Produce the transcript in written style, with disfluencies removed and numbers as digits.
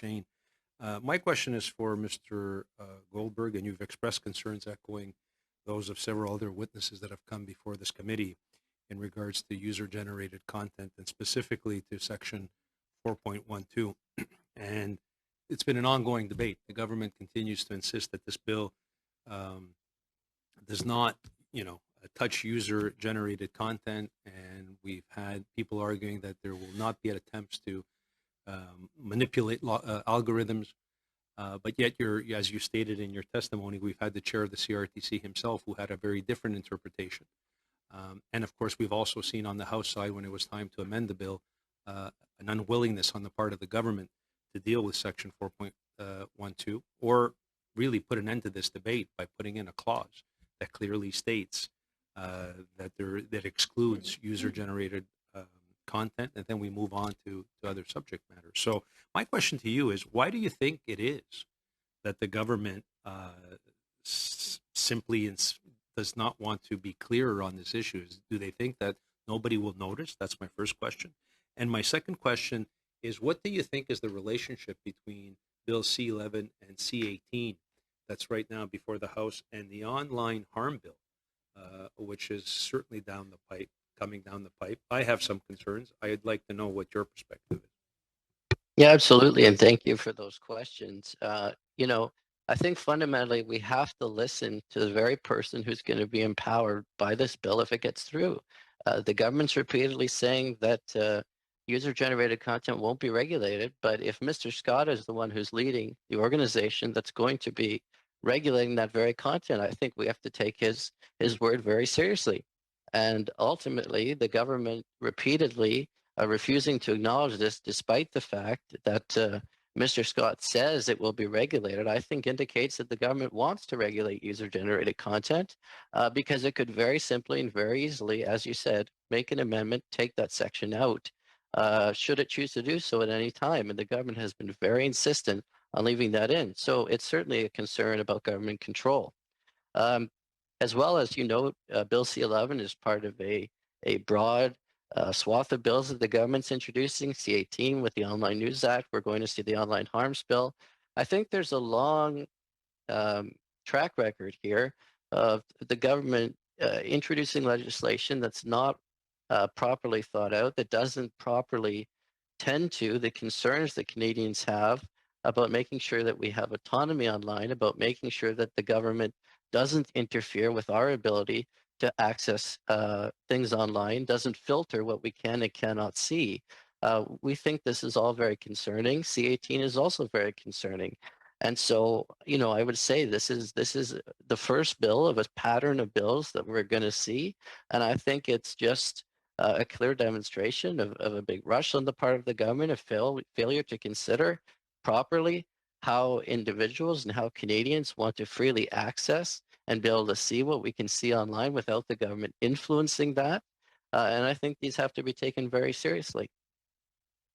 Jane. My question is for Mr. Goldberg, and you've expressed concerns echoing those of several other witnesses that have come before this committee in regards to user-generated content and specifically to Section 4.12. And it's been an ongoing debate. The government continues to insist that this bill um, does not, touch user-generated content, and we've had people arguing that there will not be attempts to manipulate algorithms. But yet, as you stated in your testimony, we've had the chair of the CRTC himself who had a very different interpretation. And of course, we've also seen on the House side, when it was time to amend the bill, an unwillingness on the part of the government to deal with Section 4.12 or really put an end to this debate by putting in a clause that clearly states that excludes user-generated content, and then we move on to other subject matters. So my question to you is, why do you think it is that the government simply does not want to be clearer on this issue? Do they think that nobody will notice? That's my first question. And my second question is, what do you think is the relationship between Bill C-11 and C-18 that's right now before the House and the online harm bill, which is certainly coming down the pipe? I have some concerns. I'd like to know what your perspective is. Yeah, absolutely. And thank you for those questions. I think fundamentally we have to listen to the very person who's going to be empowered by this bill if it gets through. The government's repeatedly saying that user-generated content won't be regulated, but if Mr. Scott is the one who's leading the organization that's going to be regulating that very content, I think we have to take his word very seriously. And ultimately, the government repeatedly refusing to acknowledge this, despite the fact that Mr. Scott says it will be regulated, I think indicates that the government wants to regulate user-generated content because it could very simply and very easily, as you said, make an amendment, take that section out, should it choose to do so at any time. And the government has been very insistent on leaving that in. So it's certainly a concern about government control. As well as, Bill C-11 is part of a broad swath of bills that the government's introducing. C-18 with the Online News Act. We're going to see the Online Harms Bill. I think there's a long track record here of the government introducing legislation that's not properly thought out, that doesn't properly tend to the concerns that Canadians have about making sure that we have autonomy online, about making sure that the government doesn't interfere with our ability to access things online, doesn't filter what we can and cannot see. We think this is all very concerning. C-18 is also very concerning. And so, I would say this is the first bill of a pattern of bills that we're going to see. And I think it's just a clear demonstration of a big rush on the part of the government, a failure to consider properly how individuals and how Canadians want to freely access and be able to see what we can see online without the government influencing that. And I think these have to be taken very seriously.